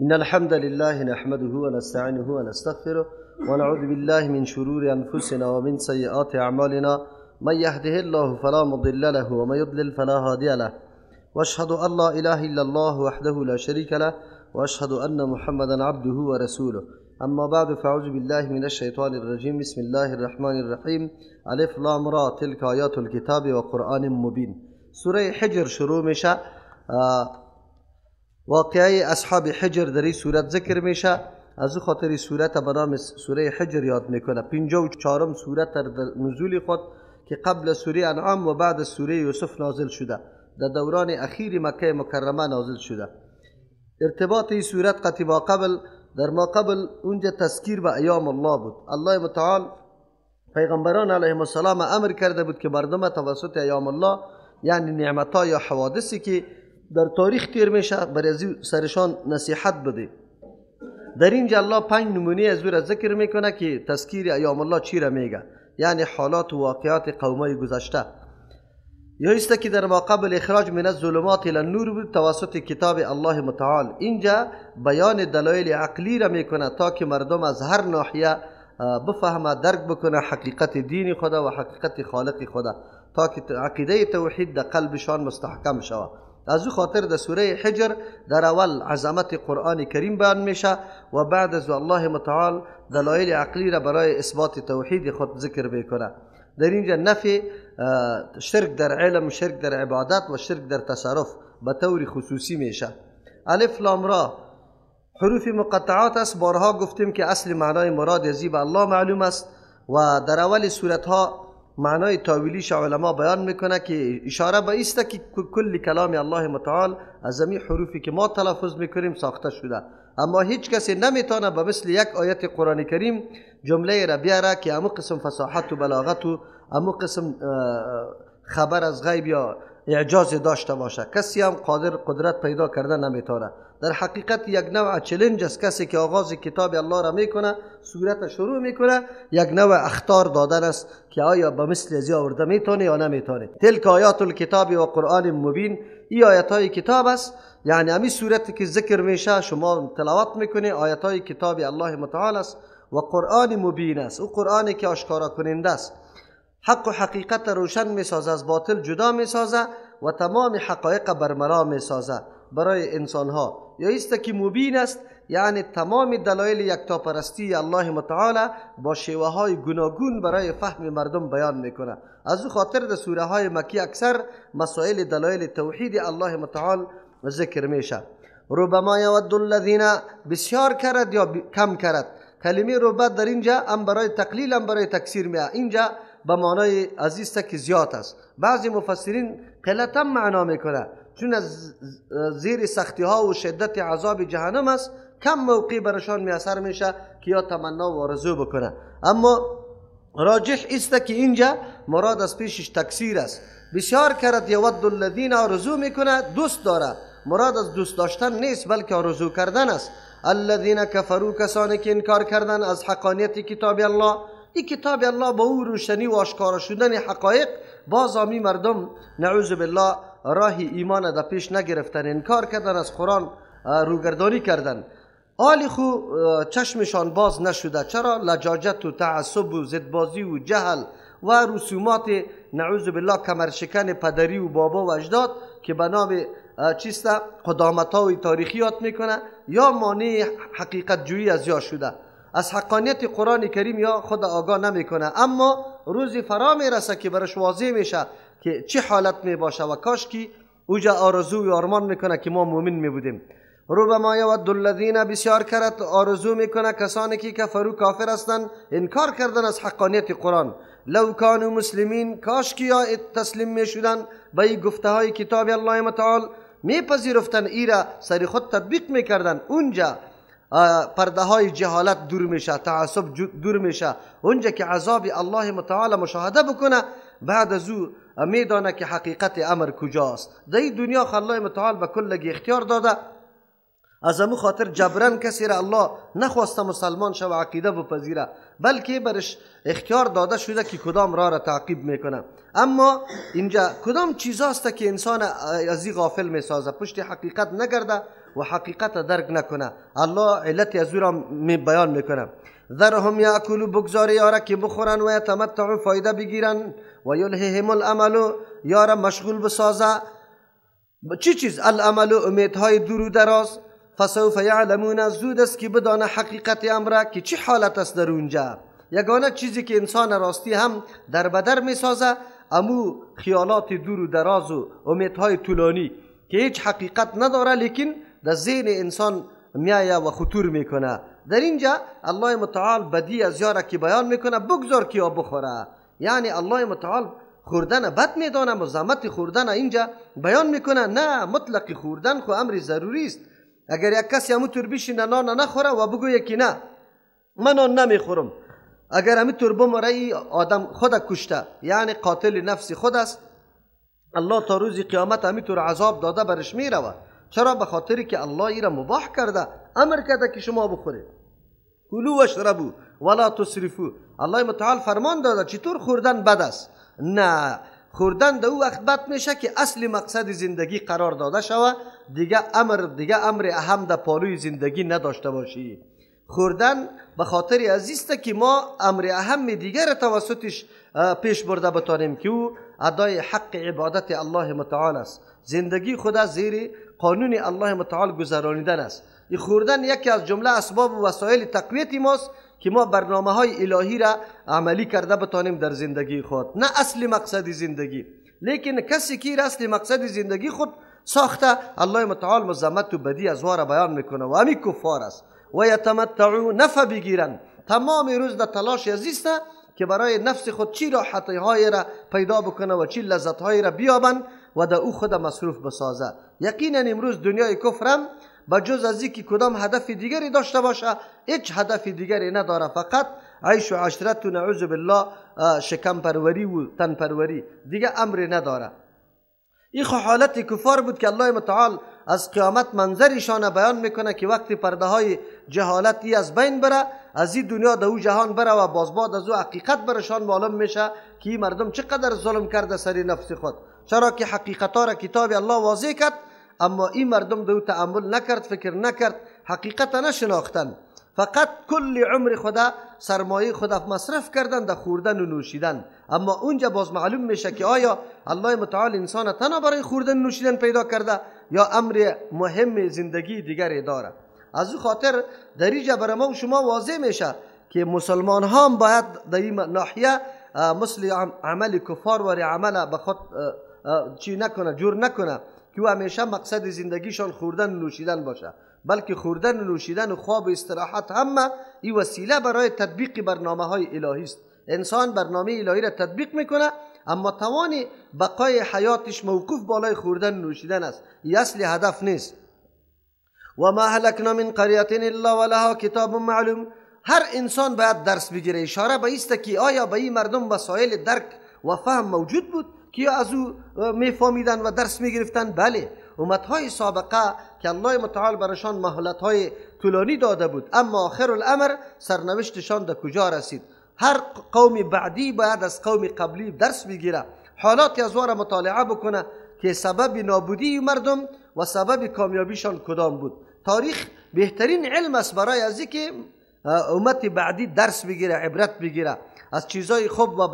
إن الحمد لله نحمده ونستعينه ونستغفره ونعوذ بالله من شرور أنفسنا ومن سيئات أعمالنا من يهده الله فلا مضل له ومن يضلل فلا هادي له وأشهد أن لا إله إلا الله وحده لا شريك له وأشهد أن محمدا عبده ورسوله أما بعد فأعوذ بالله من الشيطان الرجيم بسم الله الرحمن الرحيم ألف لام را تلك آيات الكتاب وقرآن مبين سوره حجر شروع میشه. واقعه اصحاب حجر در این صورت ذکر میشه. از او خاطر صورت به نام سوره حجر یاد میکنه. 54م صورت در نزول خود که قبل سوره انعام و بعد سوره یوسف نازل شده، در دوران اخیر مکه مکرمه نازل شده. ارتباط این صورت قطعی با قبل، در ما قبل اونجا تذکیر به ایام الله بود. الله متعال پیغمبران علیهم السلام امر کرده بود که مردم توسط ایام الله، یعنی نعمت‌ها یا حوادثی که در تاریخ تیر میشه، برای سرشان نصیحت بده. در اینجا الله 5 نمونه از او را ذکر میکنه که تذکیر ایام الله چی را میگه، یعنی حالات و واقعات قومای گذشته. یا است که در ما قبل اخراج من الظلمات الی النور بود توسط کتاب الله متعال. اینجا بیان دلایل عقلی را میکنه تا که مردم از هر ناحیه بفهمه، درک بکنه حقیقت دین خدا و حقیقت خالق خدا، تا که عقیده توحید در قلبشان مستحکم شود. از او خاطر در سوره حجر در اول عظمت قرآن کریم بیان میشه و بعد از الله متعال دلایل عقلی را برای اثبات توحید خود ذکر میکنه. در اینجا نفی شرک در علم، شرک در عبادت و شرک در تصرف به طور خصوصی میشه. الف لام را حروف مقطعات است. بارها گفتیم که اصل معنای مراد ازی به الله معلوم است و در اول صورت ها معنای تاویلیش علما بیان میکنه که اشاره به ایسته که کل کلام الله متعال از همین حروفی که ما تلفظ میکنیم ساخته شده، اما هیچ کسی نمیتونه به مثل یک آیت قرآن کریم جمله را بیاره که امو قسم فصاحت و بلاغت و امو قسم خبر از غیب یا اعجاز داشته باشه. کسی هم قدرت پیدا کرده نمیتونه. در حقیقت یک نوع چلنج است. کسی که آغاز کتاب الله را میکنه، سورت شروع میکنه، یک نوع اخطار دادن است که آیا به مثل ازی آورده میتونه یا نمیتونه. تلک آیات الکتاب و قرآن مبین، این آیات های کتاب است، یعنی همین صورتی که ذکر میشه شما تلاوت میکنه آیات های کتاب الله متعال است و قرآن مبین است. او قرآنی که آشکارا کننده است، حق و حقیقت روشن میسازه، از باطل جدا میسازه و تمام حقایق برملا میسازه برای انسان ها. یا است که مبین است، یعنی تمام دلایل یکتاپرستی الله متعال با شیوه های گوناگون برای فهم مردم بیان میکنه. از او خاطر در سوره های مکی اکثر مسائل دلایل توحید الله متعال ذکر میشه. ربما یود الذین، بسیار کرد یا کم کرد. کلمه ربما در اینجا هم برای تقلیل هم برای تکثیر میاد. اینجا به معنای عزیزه که زیاد است. بعضی مفسرین قلت هم معنا میکنه، چون از زیر سختی ها و شدت عذاب جهنم است، کم موقع برشان میاثر میشه که یا تمنا و آرزو بکنه. اما راجح است که اینجا مراد از پیشش تکثیر است. بسیار کرد یود الذین، آرزو میکنه، دوست داره. مراد از دوست داشتن نیست بلکه آرزو کردن است. الذین کفروا، کسانی که انکار کردن از حقانیت کتاب الله. این کتاب الله با او روشنی و آشکارا شدن حقایق، باز آمی مردم نعوذ بالله راه ایمان در پیش نگرفتن، انکار کردن از قرآن، روگردانی کردن. آلی خو چشمشان باز نشده. چرا؟ لجاجت و تعصب و زدبازی و جهل و رسومات نعوذ بالله کمرشکن پدری و بابا و اجداد که به نام چیست قدامت‌ها و تاریخیات میکنه، یا مانع حقیقت جویی از یا شده. از حقانیت قرآن کریم یا خود آگاه نمیکنه، اما روزی فرا میرسه که برش واضح میشه که چه حالت می باشه و کاش که اوجا آرزو و آرمان میکنه که ما مومن می بودیم. ربما یود الذین، بسیار کرد آرزو میکنه کسانی که کفرو کافر هستند، انکار کردن از حقانیت قرآن. لو کانوا مسلمین، کاش که یا تسلیم میشدن به این گفته های کتاب الله متعال، میپذیرفتن ایرا سری خود تطبیق میکردن. اونجا پرده های جهالت دور میشه، تعصب دور میشه. اونجا که عذاب الله متعال مشاهده بکنه، بعد از او میدانه که حقیقت امر کجاست. در این دنیا الله متعال به کلگی اختیار داده. از امو خاطر جبران کسی را الله نخواسته مسلمان شو و عقیده بپذیره، بلکه برش اختیار داده شده که کدام راه را تعقیب میکنه. اما اینجا کدام چیزاست که انسان از این غافل میسازه، پشت حقیقت نگرده و حقیقت درک نکنه. الله علت از او را بیان میکنه. ذرهم یاکلوا، بگذار یارا که بخورن و یتمتعوا، فایده بگیرن، و یلههم الامل، یارا مشغول بسازه. چی چیز؟ الامل، امیدهای دور و دراز. فسوف یعلمون، زود است که بدانه حقیقت امر که چی حالت است در اونجا. یگانه چیزی که انسان راستی هم در بدر میسازه امو خیالات دور و دراز و امیدهای طولانی که هیچ حقیقت نداره، لیکن در ذهن انسان میایه و خطور میکنه. در اینجا الله متعال بدی از یاره که بیان میکنه بگذار که بخوره. یعنی الله متعال خوردن بد میدانه، مزاحمت خوردن اینجا بیان میکنه. نه، مطلق خوردن خو امر ضروری است. اگر یک کسی همونطور بشینه نان نخوره و بگویه که نه من نان نمیخورم، اگر همینطور بمره ای آدم خود کشته، یعنی قاتل نفس خود است. الله تا روز قیامت همینطور عذاب داده برش میروه. چرا؟ به خاطری که الله ای را مباح کرده، امر کرده که شما بخورید. کلوا واشربوا ولا تسرفوا. الله متعال فرمان داده چطور خوردن بد است. نه، خوردن در او وقت بد میشه که اصلی مقصد زندگی قرار داده شوه، دیگه امر اهم در پالوی زندگی نداشته باشی. خوردن به خاطر عزیزه که ما امر اهم دیگر توسطش پیش برده بتانیم که او ادای حق عبادت الله متعال است. زندگی خود زیر قانون الله متعال گذرانیدن است. این خوردن یکی از جمله اسباب و وسایل تقویت ماست که ما برنامه های الهی را عملی کرده بتانیم در زندگی خود، نه اصلی مقصد زندگی. لیکن کسی که اصلی مقصد زندگی خود ساخته، الله متعال مذمت و بدی از واره بیان میکنه و همین کفار است. و یتمتعوا، نفع بگیرن، تمام روز در تلاش عزیزه که برای نفس خود چی راحتی های را پیدا بکنه و چی لذت های را بیابن و در او خود مصروف بسازه. یقینا امروز دنیای کفرم با جز از اینکه کدام هدف دیگری داشته باشه هیچ هدف دیگری نداره، فقط عیش و عشرت و نعوذ بالله شکم پروری و تن پروری، دیگه امری نداره. این حالت کفار بود که الله متعال از قیامت منظرشان بیان میکنه که وقتی پرده های جهالتی از بین بره، از این دنیا در او جهان بره و بازباد از او حقیقت برشان معلوم میشه که این مردم چقدر ظلم کرده سر نفس خود. چرا که حقیقتا را کتاب الله واضح کرد، اما این مردم دو تأمل نکرد، فکر نکرد، حقیقت نشناختن، فقط کل عمر خدا سرمایه خدا مصرف کردن در خوردن و نوشیدن. اما اونجا باز معلوم میشه که آیا الله متعال انسان تنها برای خوردن و نوشیدن پیدا کرده یا امر مهم زندگی دیگری داره. از او خاطر در اینجا برای ما و شما واضح میشه که مسلمان ها هم باید در این ناحیه مثل عمل کفار و عمل به خود چی نکنه، جور نکنه که او همیشه مقصد زندگیشان خوردن و نوشیدن باشه، بلکه خوردن و نوشیدن و خواب و استراحت همه این وسیله برای تطبیق برنامه های الهی است. انسان برنامه الهی را تطبیق میکنه، اما توان بقای حیاتش موقوف بالای خوردن و نوشیدن است. این اصل هدف نیست. و ما هلکنا من قریة الا ولها کتاب معلوم. هر انسان باید درس بگیره. اشاره به است که آیا به این مردم وسایل درک و فهم موجود بود که از او میفهمیدن و درس میگرفتن؟ بله، امتهای سابقه که الله متعال برشان مهلتهای طولانی داده بود، اما آخر الامر سرنوشتشان در کجا رسید؟ هر قوم بعدی باید از قوم قبلی درس بگیره، حالات از واره مطالعه بکنه که سبب نابودی مردم و سبب کامیابیشان کدام بود. تاریخ بهترین علم است برای از اینکه امت بعدی درس بگیره، عبرت بگیره از چیزای خوب و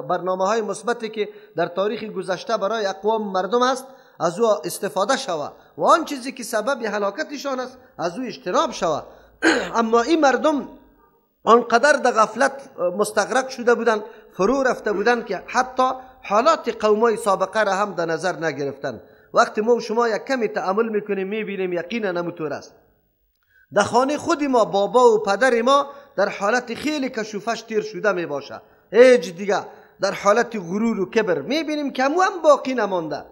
برنامه های مثبتی که در تاریخ گذشته برای اقوام مردم است، از او استفاده شود و آن چیزی که سبب هلاکتشان است از او اجتناب شود. اما این مردم آنقدر در غفلت مستغرق شده بودند، فرو رفته بودند که حتی حالات قومای سابقه را هم در نظر نگرفتند. وقتی ما و شما یک کمی تأمل میکنیم میبینیم یقینا نموتور است. در خانه خود ما بابا و پدر ما در حالت خیلی کشوفش تیر شده می باشه، هیچ دیگه در حالت غرور و کبر میبینیم که هم باقی نمانده،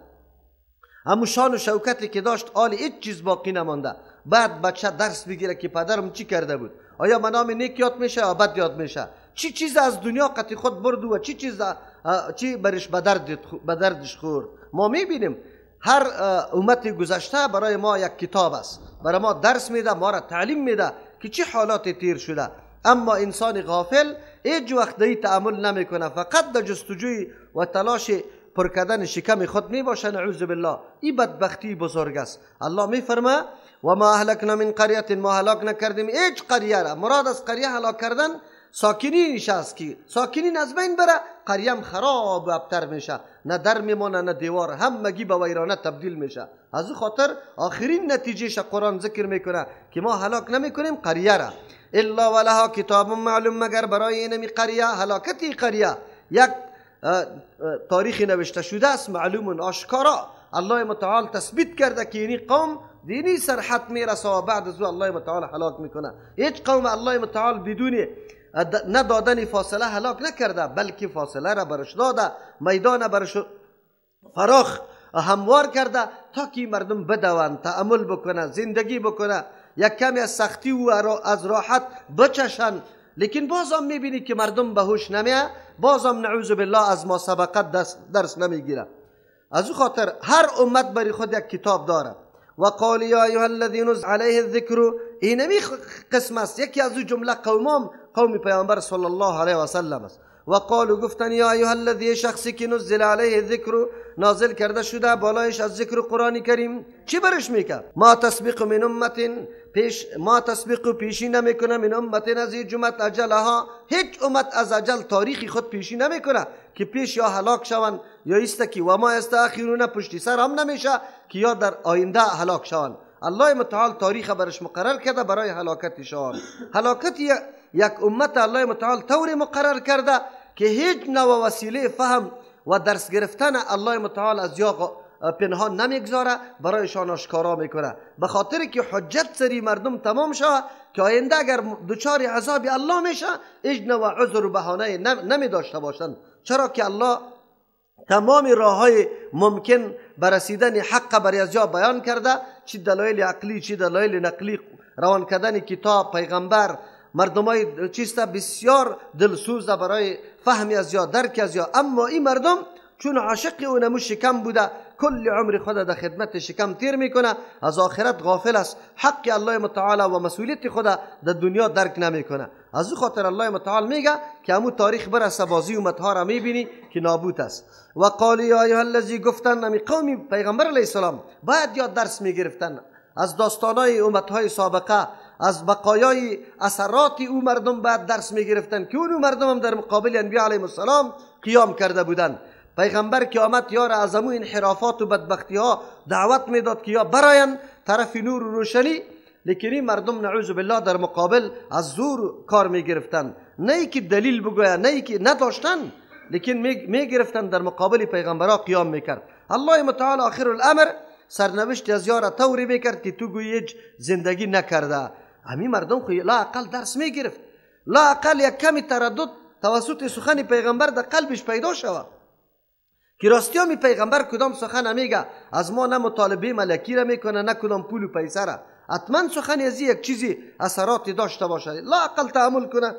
همون شان و شوکتی که داشت آلی هیچ چیز باقی نمانده. بعد بچه درس بگیره که پدرم چی کرده بود، آیا منام نیک یاد میشه یا بد یاد میشه، چی چیز از دنیا قطع خود برد و چی برش به دردش خورد. ما میبینیم هر امت گذشته برای ما یک کتاب است، برای ما درس میده، ما را تعلیم میده که چه حالات تیر شده. اما انسان غافل هیچ وقت دی تأمل نمیکنه، فقط در جستجوی و تلاش پر کردن شکم خود می باشه. نعوذ بالله، این بدبختی بزرگ است. الله میفرمه و ما اهلکنا من قریه، ما هلاک نکردیم هیچ قریه را. مراد از قریه هلاک کردن ساکنینش است که ساکنین از بین بره، قریه هم خراب و ابتر میشه، نه در میمانه نه دیوار، همگی به ویرانه تبدیل میشه. از این خاطر آخرین نتیجهش قرآن ذکر میکنه که ما هلاک نمیکنیم قریه را. الا ولها کتاب معلوم، مگر برای اینمی قریه، هلاکتی قریه یک تاریخ نوشته شده است، معلوم آشکارا. الله متعال تثبیت کرده که این قوم دینی سرحد میرسه و بعد از الله متعال هلاک میکنه. هیچ قوم الله متعال بدون ندادن فاصله هلاک نکرده، بلکه فاصله را برش داده، میدان برش فراخ هموار کرده تا که مردم بدوند، تأمل بکنه، زندگی بکنه، یک کمی از سختی و از راحت بچشن. لیکن بازم میبینی که مردم به هوش نمیه، بازم نعوذ بالله از ما سبقت درس نمیگیره. از او خاطر هر امت بری خود یک کتاب داره. و قال یا ایها الذی نزل علیه الذکر، اینمی قسم است. یکی از او جمله قوم پیامبر صلی الله علیه و سلم است. و قالو گفتن یا ایها الذی، شخصی که نزل علیه الذکر، نازل کرده شده بالایش از ذکر قرآن کریم، چی برش میکرد؟ ما تسبق من امت، ما تسبق پیشی نمیکنه من امت از هیچ امت اجلها، هیچ امت از اجل تاریخی خود پیشی نمیکنه که پیش یا هلاک شوند یا استکی، و ما استاخرون پشتی سر هم نمیشه که یا در آینده هلاک شوند. الله متعال تاریخ برش مقرر کرده برای هلاکتشان. هلاکت یک امت الله متعال طوری مقرر کرده که هیچ نوع وسیله فهم و درس گرفتن الله متعال از یا پنهان نمیگذاره، برایشان آشکارا میکنه، به خاطر که حجت سری مردم تمام شود که آینده اگر دچار عذاب الله میشه هیچ نوع عذر و بهانه نمی داشته باشند. چرا که الله تمام راههای ممکن برسیدن حق برای از جا بیان کرده، چی دلایل عقلی چی دلایل نقلی، روان کردن کتاب، پیغمبر، مردمای چیسته بسیار دلسوزه برای فهم از یا درک از یا. اما این مردم چون عاشق اونمو شکم بوده، کل عمر خود در خدمت شکم تیر میکنه، از آخرت غافل است، حق الله متعال و مسئولیت خود در دنیا درک نمیکنه. از او خاطر الله متعال میگه که همون تاریخ برسه بازی امتها را میبینی که نابود است. و قال یا ایها الذی، گفتن امی قومی پیغمبر علیه السلام باید یاد درس میگرفتن از داستانای امتهای سابقه، از بقایای اثرات او مردم باید درس میگرفتن که اون مردم هم در مقابل انبیاء علیهم السلام قیام کرده بودن. پیغمبر که آمد یا را از امو انحرافات و بدبختی ها دعوت میداد که یا براین طرف نور و روشنی، لیکن این مردم نعوذ بالله در مقابل از زور کار میگرفتن، نه ای که دلیل بگویا، نه ای که نداشتن، لیکن میگرفتن در مقابل پیغمبرها قیام میکرد. الله متعال آخر الامر سرنوشت از یارا طوری میکرد که تو گویی زندگی نکرده. همین مردم خو لا اقل درس میگرفت، لا اقل یک کمی تردد توسط سخن پیغمبر در قلبش پیدا شود که راستی می پیغمبر کدام سخن میگه، از ما نه مطالبه ملکی را میکنه نه کدام پول و پیسه را، حتما سخن از یک چیزی اثراتی داشته باشه، لا اقل تأمل کنه.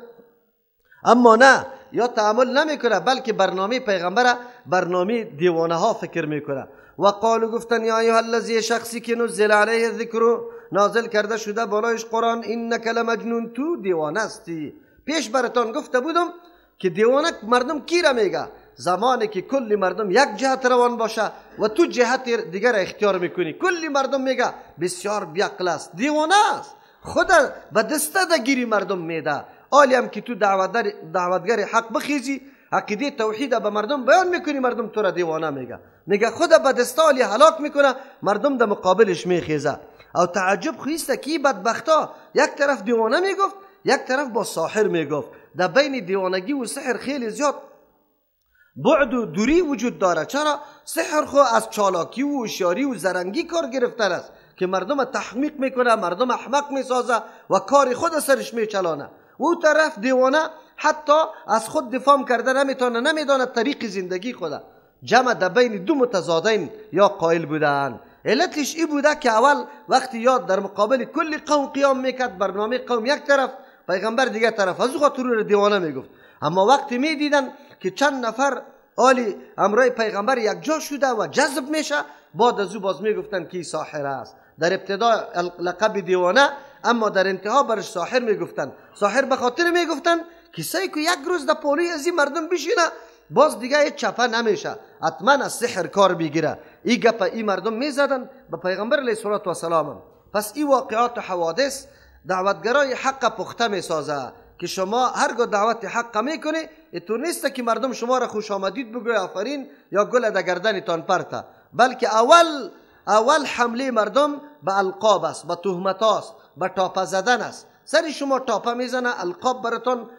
اما نه، یا تأمل نمیکنه بلکه برنامه پیغمبر برنامه دیوانه ها فکر میکنه. و قالو گفتن یا ایها الذی، شخصی که نزل علیه الذکر، نازل کرده شده بالایش قرآن، اینک لمجنون، تو دیوانه استی. پیش براتان گفته بودم که دیوانه مردم کی را میگه؟ زمانی که کلی مردم یک جهت روان باشه و تو جهت دیگر اختیار میکنی. کلی مردم میگه بسیار بیعقل است، دیوانه است، خود به دسته دگیری مردم میده. عالم که تو دعوتگر حق بخیزی، عقیده توحید به مردم بیان میکنی، مردم تو را دیوانه میگه خود به دسته عالی هلاک میکنه، مردم در مقابلش میخیزه. او تعجب خویسته که بدبختا یک طرف دیوانه میگفت، یک طرف با ساحر میگفت. در بین دیوانگی و سحر خیلی زیاد بعد و دوری وجود داره. چرا؟ سحر خو از چالاکی و هوشیاری و زرنگی کار گرفتن است که مردم تحمیق میکنه، مردم احمق میسازه و کار خود سرش میچلانه. و او طرف دیوانه حتی از خود دفاع کرده نمیدانه طریق زندگی خود. جمع در بین دو متضادین یا قائل بودن. علتش ای بوده که اول وقتی یاد در مقابل کل قوم قیام میکرد، برنامه قوم یک طرف، پیغمبر دیگر طرف، از او خاطر رو دیوانه میگفت. اما وقتی میدیدن که چند نفر آلی امرای پیغمبر یک جا شده و جذب میشه، بعد از او باز میگفتن که ساحر است. در ابتدا لقب دیوانه، اما در انتها برش ساحر میگفتن. ساحر به خاطر میگفتن کسایی که یک روز در پالوی از این مردم بشینه باز دیگه هیچ چپه نمیشه، حتما از سحر کار بگیره. این گپ این مردم میزدن به پیغمبر علیه الصلوة و السلام. پس این واقعات و حوادث دعوتگرای حق پخته میسازه که شما هرگاه دعوت حق میکنی تو نیست که مردم شما را خوش آمدید بگوی آفرین یا گل در گردنتان پرته، بلکه اول حمله مردم به القاب است، به تهمت است، به تاپه زدن است. سری شما تاپه میزنه، القاب براتون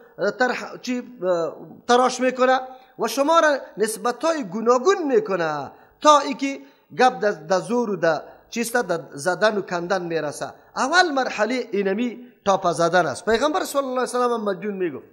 تراش میکنه و شما را نسبتهای گوناگون میکنه تا ای که گپ در زور و در چیسته در زدن و کندن میرسه. اول مرحله اینمی تاپه زدن است. پیغمبر صلی الله علیه وسلم مجنون میگفت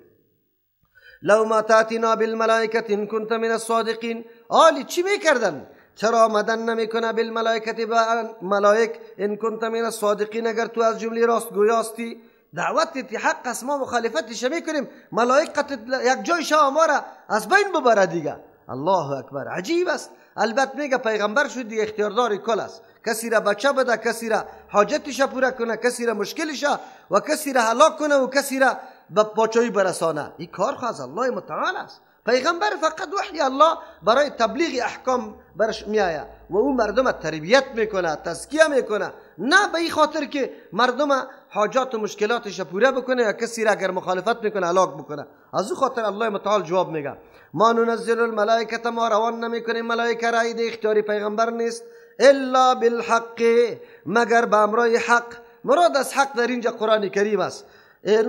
لو ما تاتینا بالملائکه ان کنت من الصادقین. آلی چی میکردن؟ چرا آمدن نمیکنه بالملائکه با ملائک ان کنت من الصادقین، اگر تو از جمله راست گویاستی. دعوت حق است، ما مخالفتش میکنیم، ملائکت یک جای شما ما را از بین ببره دیگه. الله اکبر، عجیب است. البته میگه پیغمبر شد دیگه اختیاردار کل است، کسی را بچه بده، کسی را حاجتش پورا کنه، کسی را مشکلش و کسی را هلاک کنه و کسی را به پاچایی برسانه. این کار از الله متعال است. پیغمبر فقط وحی الله برای تبلیغ احکام برش میآید و او مردم تربیت میکنه، تزکیه میکنه، نه به این خاطر که مردم حاجات و مشکلاتش پوره بکنه یا کسی را اگر مخالفت میکنه هلاک بکنه. از او خاطر الله متعال جواب میگه ما ننزل الملائکه، ما روان نمیکنیم ملائکه را، اید اختیاری پیغمبر نیست، الا بالحق، مگر به امرای حق. مراد از حق در اینجا قرآن کریم است.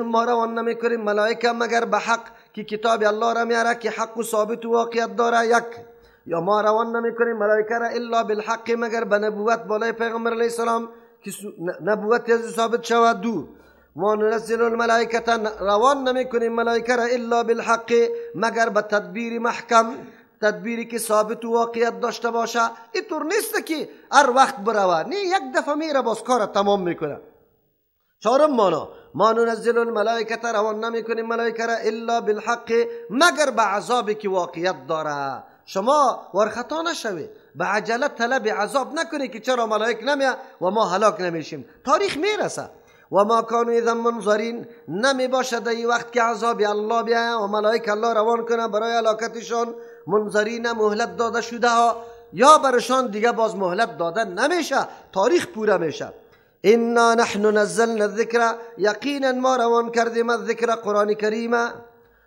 ما روان نمیکنیم ملائکه مگر به حق که کتاب الله را میاره که حق و ثابت و واقعیت داره یک، یا ما روان نمیکنیم ملائکه را الا بالحق مگر به نبوت بالای پیغمبر علیه السلام که نبوت از ثابت شود. دو ما ننزل الملائکه، روان نمیکنیم ملائکه را الا بالحق مگر به تدبیر محکم، تدبیری که ثابت و واقعیت داشته باشه. اینطور نیست که هر وقت بروه، نه یک دفعه میره باز کار تمام میکنه. چهارم مانا ما ننزل الملائکه، روان نمیکنیم ملائکه را الا بالحق مگر به عذابی که واقعیت داره. شما ورخطا نشوی، به عجله طلب عذاب نکنی که چرا ملائک نمیه و ما هلاک نمیشیم. تاریخ میرسه. و ما کانوا اذا منظرین، نمی باشد ای وقت که عذاب الله بیاید و ملائک الله روان کنه برای هلاکتشان. منظرین، مهلت داده شده ها، یا برشان دیگه باز مهلت داده نمیشه، تاریخ پوره میشه. انا نحن نزلنا الذکر، یقینا ما روان کردیم الذکر قرآن کریم،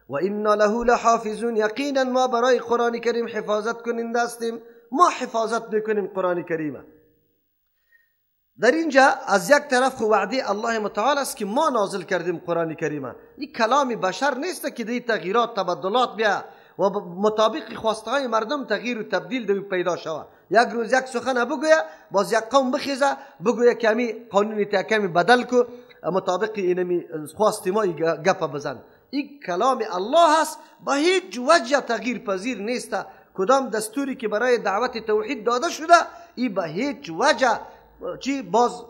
و انا له لحافظون، یقینا ما برای قرآن کریم حفاظت کننده هستیم. ما حفاظت میکنیم قرآن کریم. در اینجا از یک طرف وعده الله متعال است که ما نازل کردیم قرآن کریم. این کلام بشر نیست که دی تغییرات تبدلات بیا و مطابق خواسته های مردم تغییر و تبدیل دوی پیدا شود. یک روز یک سخن بگویه، باز یک قوم بخیزه بگویه که همی قانون کمی بدل کو مطابق اینمی خواست ما گپ بزن. این کلام الله است، به هیچ وجه تغییر پذیر نیست. کدام دستوری که برای دعوت توحید داده شده این به هیچ وجه چی باز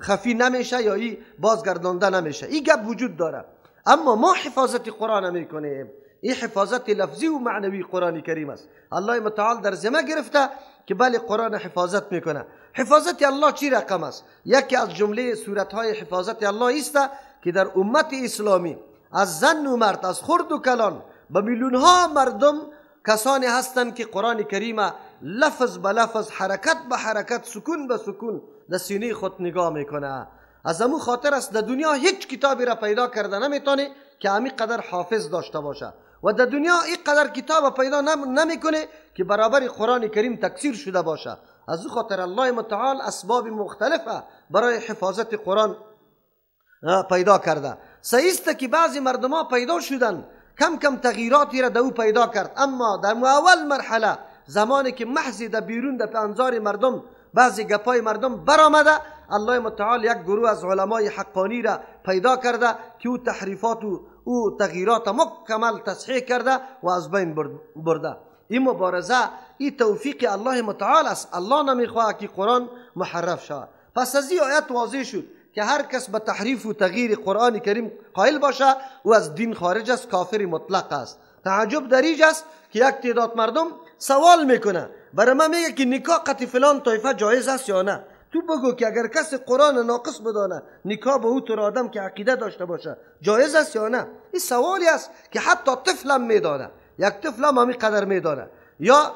خفی نمیشه یا ای بازگردانده نمیشه. این گپ وجود داره. اما ما حفاظت قرآن میکنیم. این حفاظت لفظی و معنوی قرآن کریم است. الله متعال در ذمه گرفته که بله قرآن حفاظت میکنه. حفاظت الله چی رقم است؟ یکی از جمله صورتهای حفاظت الله است که در امت اسلامی از زن و مرد، از خرد و کلان، به میلیونها مردم کسانی هستند که قرآن کریم لفظ به لفظ، حرکت به حرکت، سکون به سکون در سینه خود نگاه میکنه. از امو خاطر است در دنیا هیچ کتابی را پیدا کرده نمیتونه که همی قدر حافظ داشته باشه و در دنیا این قدر کتاب پیدا نمیکنه که برابر قرآن کریم تکثیر شده باشه. از او خاطر الله متعال اسباب مختلفه برای حفاظت قرآن پیدا کرده. سیست که بعضی مردم ها پیدا شدن، کم کم تغییراتی را دو پیدا کرد، اما در اول مرحله زمانی که محضی در بیرون در انظار مردم بعضی گپای مردم برآمده، الله متعال یک گروه از علمای حقانی را پیدا کرده که او تحریفات و او تغییرات مکمل تصحیح کرده و از بین برده. این مبارزه، این توفیق الله متعال است. الله نمیخواه که قرآن محرف شود. پس از این آیت واضح شد که هر کس به تحریف و تغییر قرآن کریم قائل باشه او از دین خارج است، کافر مطلق است. تعجب در اینجا است که یک تعداد مردم سوال میکنه، برای من میگه که نکاح قطع فلان طایفه جایز است یا نه. تو بگو که اگر کسی قرآن ناقص بدانه نکاح به او طور آدم که عقیده داشته باشه جایز است یا نه؟ این سوالی است که حتی طفلم میدانه، یک طفلم همین قدر میدانه. یا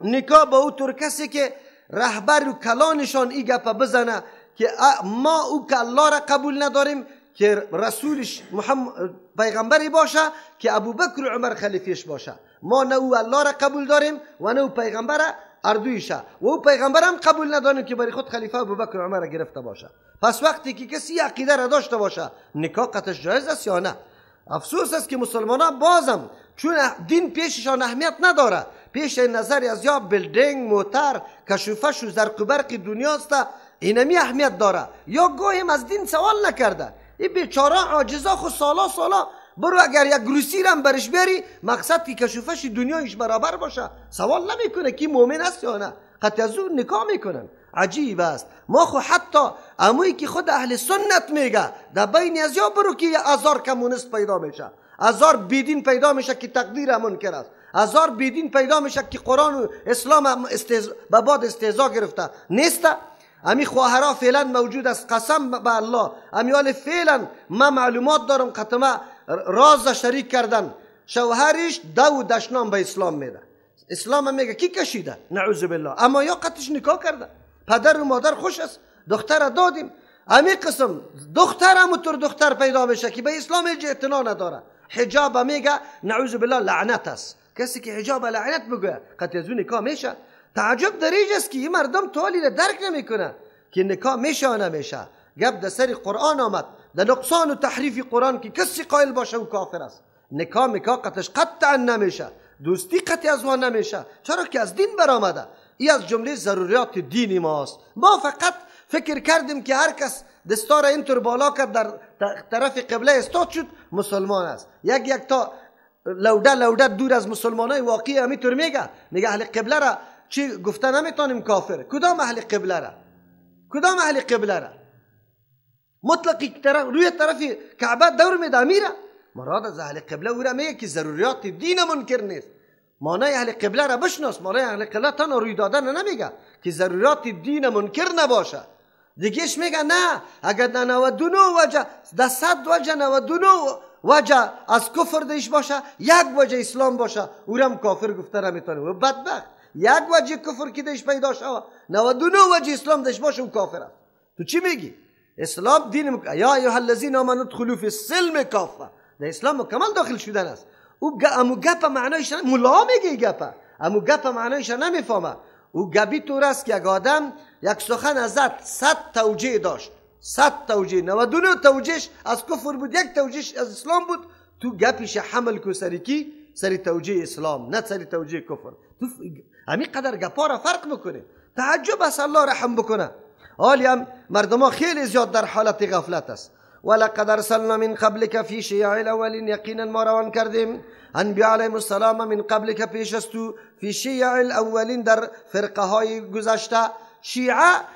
نکاح به او طور کسی که رهبر و کلانشان این گپ بزنه که ما او که الله را قبول نداریم که رسولش محمد پیغمبری باشه که ابوبکر و عمر خلیفهش باشه، ما نه او الله را قبول داریم و نه او پیغمبر اردویشه و او پیغمبر هم قبول نداریم که برای خود خلیفه ابوبکر و عمر گرفته باشه. پس وقتی که کسی عقیده را داشته باشه نکاح قطعش جایز است یا نه؟ افسوس است که مسلمانان بازم چون دین پیششان اهمیت نداره، پیش نظری از یا بلدینگ موتر کشوفش و زرق و برق دنیاست اینمی اهمیت داره، یا گاهیم از دین سوال نکرده. این بیچاره عاجزا خود سالا برو اگر یک گروسی رم برش بری مقصد که کشوفش دنیایش برابر باشه سوال نمیکنه که مؤمن است یا نه، قطع از اون نکاح میکنن. عجیب است. ما خو حتی اموی که خود اهل سنت میگه در بین از یا برو که هزار کمونست پیدا میشه، هزار بیدین پیدا میشه که تقدیر منکر است، هزار بیدین پیدا میشه که قرآن و اسلام به باد استهزا گرفته نیست. امی خواهرها فعلا موجود است، قسم به الله امیال فعلا ما معلومات دارم قطمه راز شریک کردن شوهرش دو دشنام به اسلام میده، اسلام میگه کی کشیده نعوذ بالله، اما یا قطعش نکاح کرده، پدر و مادر خوش است دختر دادیم. امی قسم دختر همونطور دختر پیدا میشه که به اسلام هیچ اعتنا نداره، حجاب میگه نعوذ بالله لعنت است، کسی که حجاب لعنت بگه قطع از نکاح میشه. تعجب در اینجا است که این مردم توالی را درک نمیکنه که نکاح میشه و نمیشه. گپ در سر قرآن آمد، در نقصان و تحریف قرآن که کسی قائل باشه او کافر است. نکاح قطعش قطعا نمیشه، دوستی قطع از وان نمیشه، چرا که از دین برآمده. این از جمله ضروریات دینی ماست. ما فقط فکر کردیم که هر کس دستا را اینطور بالا کرد در طرف قبله استاد شد مسلمان است. یک تا لوده دور از مسلمانای واقعی همینطور میگه اهل قبله را چی گفته نمیتونیم کافر. کدام اهل قبله را مطلقی روی طرف کعبه دور میده میره، مراد از اهل قبله او را میگه که ضروریات دین منکر نیست. معنای اهل قبله را بشناس، معنای اهل قبله تنها روی دادن نمیگه که ضروریات دین منکر نباشه. دیگهش میگه نه اگر 99 وجه در 100 وجه 99 وجه از کفر دیش باشه یک وجه اسلام باشه او را هم کافر گفته نمیتونه. و بدبخت یک وجه کفر که دیش پیدا شود 99 وجه اسلام دیش باشه او کافر است. تو چی میگی؟ اسلام دین یا ایها الذین آمنوا ادخلوا فی السلم کافه، در اسلام مکمل داخل شدن است. امو گپ معنایش ملا میگه گپ، امو گپ معنایش نمیفهمه. او گپی طور است که یک آدم یک سخن ازت 100 توجیه داشت، 100 توجیه 99 توجیهش از کفر بود، یک توجیهش از اسلام بود، تو گپیش حمل کو سری کی؟ سری توجیه اسلام نه سری توجیه کفر. تو همین قدر گپا را فرق بکنه. تعجب است الله رحم بکنه. حالی هم مردم خیلی زیاد در حالت غفلت است. ولقد ارسلنا من قبلك فی شیع الاولین، یقینا ما روان کردیم انبیاء علیهم السلام من قبلك پیش از تو فی شیع الاولین در فرقه های گذشته.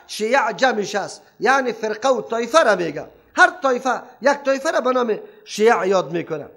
شیع جمعش است یعنی فرقه و طایفه را میگه، هر طایفه یک طایفه را به نام شیع یاد میکنه.